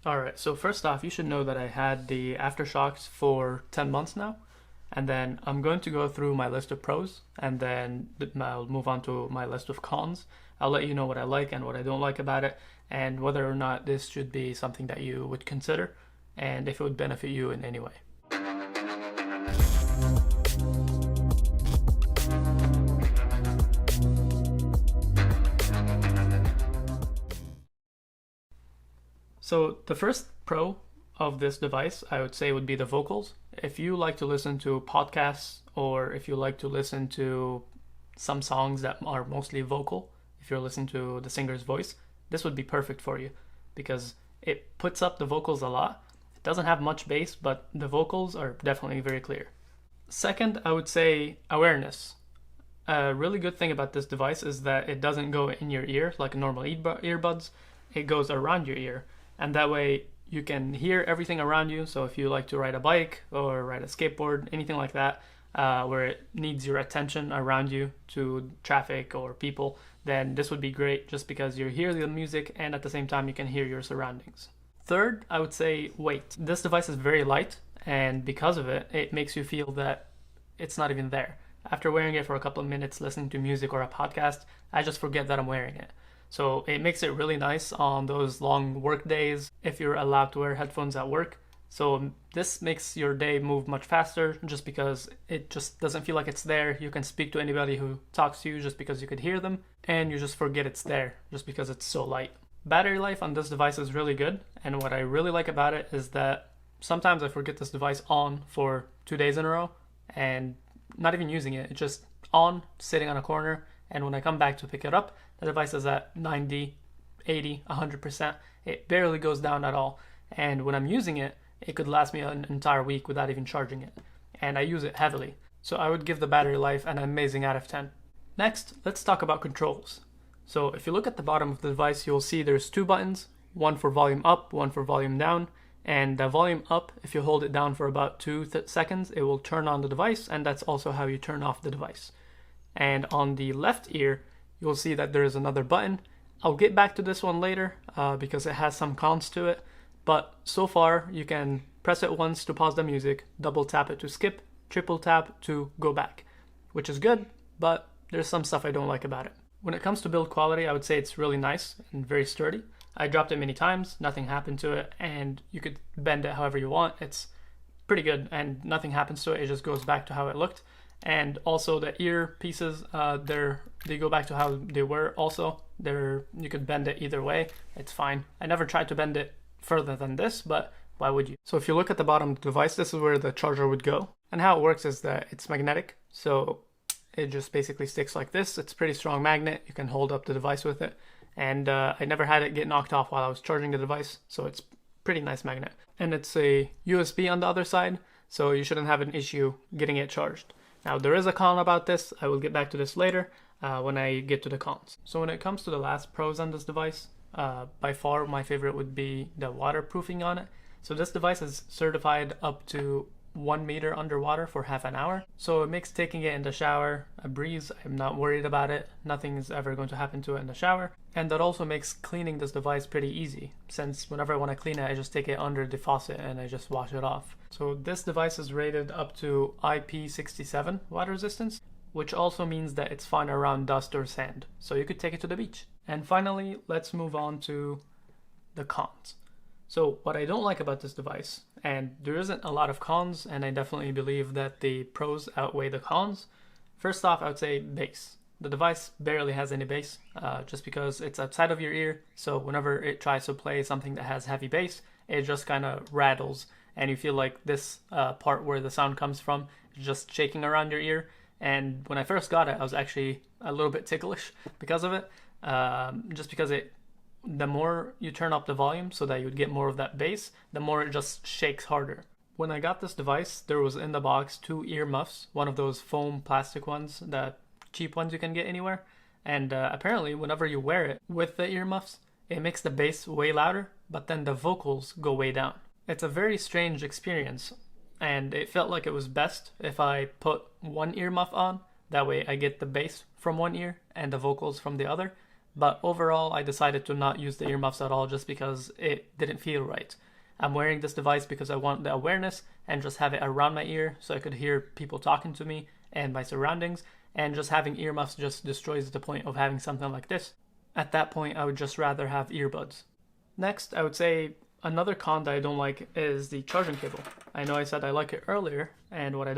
Alright, so first off, you should know that I had the Aftershokz for 10 months now. And then I'm going to go through my list of pros, and then I'll move on to my list of cons. I'll let you know what I like and what I don't like about it, and whether or not this should be something that you would consider, and if it would benefit you in any way. So the first pro of this device, I would say, would be the vocals. If you like to listen to podcasts, or if you like to listen to some songs that are mostly vocal, if you're listening to the singer's voice, this would be perfect for you because it puts up the vocals a lot. It doesn't have much bass, but the vocals are definitely very clear. Second, I would say awareness. A really good thing about this device is that it doesn't go in your ear like normal earbuds. It goes around your ear, and that way you can hear everything around you. So if you like to ride a bike or ride a skateboard, anything like that, where it needs your attention around you to traffic or people, then this would be great just because you hear the music and at the same time you can hear your surroundings. Third, I would say weight. This device is very light, and because of it, it makes you feel that it's not even there. After wearing it for a couple of minutes listening to music or a podcast, I just forget that I'm wearing it. So it makes it really nice on those long work days if you're allowed to wear headphones at work. So this makes your day move much faster just because it just doesn't feel like it's there. You can speak to anybody who talks to you just because you could hear them, and you just forget it's there just because it's so light. Battery life on this device is really good, and what I really like about it is that sometimes I forget this device on for 2 days in a row and not even using it. It's just on, sitting on a corner, and when I come back to pick it up, the device is at 90, 80, 100%. It barely goes down at all. And when I'm using it, it could last me an entire week without even charging it. And I use it heavily. So I would give the battery life an amazing out of 10. Next, let's talk about controls. So if you look at the bottom of the device, you'll see there's two buttons, one for volume up, one for volume down. And the volume up, if you hold it down for about 2 seconds, it will turn on the device, and that's also how you turn off the device. And on the left ear, you'll see that there is another button. I'll get back to this one later because it has some cons to it. But so far, you can press it once to pause the music, double tap it to skip, triple tap to go back, which is good, but there's some stuff I don't like about it. When it comes to build quality, I would say it's really nice and very sturdy. I dropped it many times, nothing happened to it, and you could bend it however you want. It's pretty good, and nothing happens to it. It just goes back to how it looked. And also the ear pieces, they go back to how they were also. You could bend it either way. It's fine. I never tried to bend it further than this, but why would you? So if you look at the bottom of the device, this is where the charger would go. And how it works is that it's magnetic. So it just basically sticks like this. It's a pretty strong magnet. You can hold up the device with it. And I never had it get knocked off while I was charging the device. So it's pretty nice magnet. And it's a USB on the other side, so you shouldn't have an issue getting it charged. Now, there is a con about this. I will get back to this later when I get to the cons. So when it comes to the last pros on this device, by far my favorite would be the waterproofing on it. So this device is certified up to 1 meter underwater for half an hour. So it makes taking it in the shower a breeze. I'm not worried about it. Nothing is ever going to happen to it in the shower. And that also makes cleaning this device pretty easy, since whenever I want to clean it, I just take it under the faucet and I just wash it off. So this device is rated up to IP67 water resistance, which also means that it's fine around dust or sand. So you could take it to the beach. And finally, let's move on to the cons. So what I don't like about this device, and there isn't a lot of cons, and I definitely believe that the pros outweigh the cons. First off, I would say bass. The device barely has any bass, just because it's outside of your ear. So whenever it tries to play something that has heavy bass, it just kind of rattles, and you feel like this part where the sound comes from is just shaking around your ear. And when I first got it, I was actually a little bit ticklish because of it, just because the more you turn up the volume so that you would get more of that bass, the more it just shakes harder. When I got this device, there was in the box 2 ear muffs, one of those foam plastic ones, the cheap ones you can get anywhere. And apparently whenever you wear it with the ear muffs, it makes the bass way louder, but then the vocals go way down. It's a very strange experience, and it felt like it was best if I put one earmuff on. That way I get the bass from one ear and the vocals from the other. But overall, I decided to not use the earmuffs at all just because it didn't feel right. I'm wearing this device because I want the awareness and just have it around my ear so I could hear people talking to me and my surroundings, and just having earmuffs just destroys the point of having something like this. At that point, I would just rather have earbuds. Next, I would say another con that I don't like is the charging cable. I know I said I like it earlier, and what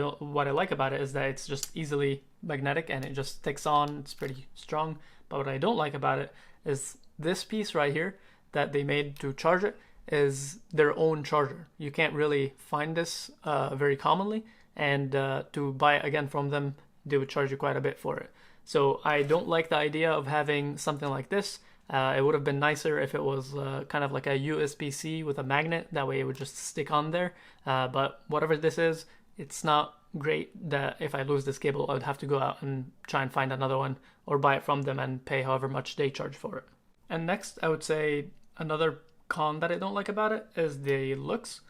I like about it is that it's just easily magnetic and it just sticks on, it's pretty strong. But what I don't like about it is this piece right here that they made to charge it is their own charger. You can't really find this very commonly, and to buy it again from them, they would charge you quite a bit for it. So I don't like the idea of having something like this. It would have been nicer if it was kind of like a USB-C with a magnet. That way it would just stick on there. But whatever this is, it's not great that if I lose this cable, I would have to go out and try and find another one or buy it from them and pay however much they charge for it. And next, I would say another con that I don't like about it is the looks.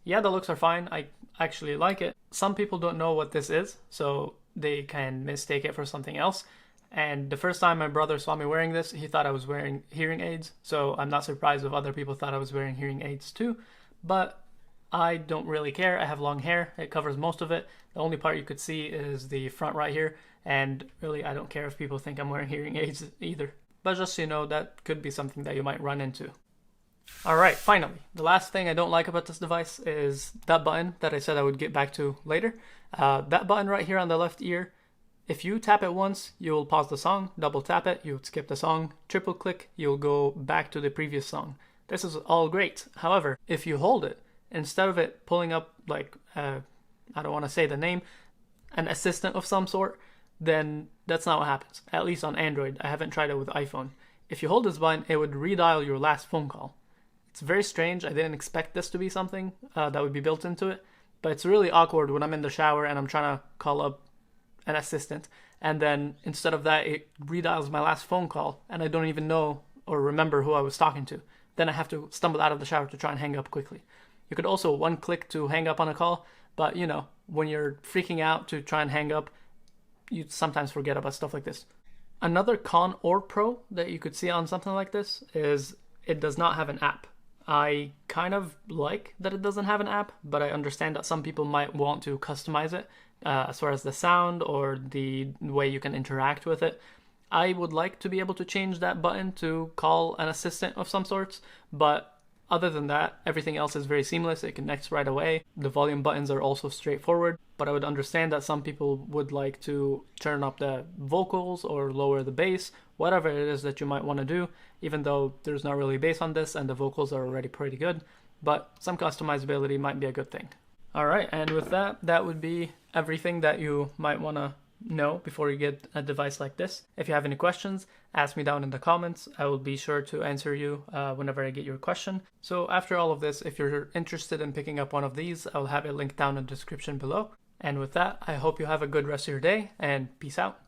Yeah, the looks are fine. I actually like it. Some people don't know what this is, so they can mistake it for something else. And the first time my brother saw me wearing this, he thought I was wearing hearing aids. So I'm not surprised if other people thought I was wearing hearing aids too. But I don't really care. I have long hair. It covers most of it. The only part you could see is the front right here. And really, I don't care if people think I'm wearing hearing aids either. But just so you know, that could be something that you might run into. Alright, finally, the last thing I don't like about this device is that button that I said I would get back to later. That button right here on the left ear, if you tap it once, you'll pause the song. Double tap it, you would skip the song. Triple click, you'll go back to the previous song. This is all great. However, if you hold it, instead of it pulling up like, I don't want to say the name, an assistant of some sort, then that's not what happens. At least on Android. I haven't tried it with iPhone. If you hold this button, it would redial your last phone call. It's very strange. I didn't expect this to be something that would be built into it. But it's really awkward when I'm in the shower and I'm trying to call up an assistant, and then instead of that it redials my last phone call and I don't even know or remember who I was talking to. Then I have to stumble out of the shower to try and hang up quickly. You could also one click to hang up on a call, but you know, when you're freaking out to try and hang up, you sometimes forget about stuff like this. Another con or pro that you could see on something like this is it does not have an app. I kind of like that it doesn't have an app, but I understand that some people might want to customize it as far as the sound or the way you can interact with it. I would like to be able to change that button to call an assistant of some sorts, but other than that, everything else is very seamless. It connects right away. The volume buttons are also straightforward, but I would understand that some people would like to turn up the vocals or lower the bass, whatever it is that you might want to do, even though there's not really bass on this and the vocals are already pretty good, but some customizability might be a good thing. Alright, and with that, that would be everything that you might want to know before you get a device like this. If you have any questions, ask me down in the comments. I will be sure to answer you whenever I get your question. So after all of this, if you're interested in picking up one of these, I'll have a link down in the description below. And with that, I hope you have a good rest of your day, and peace out.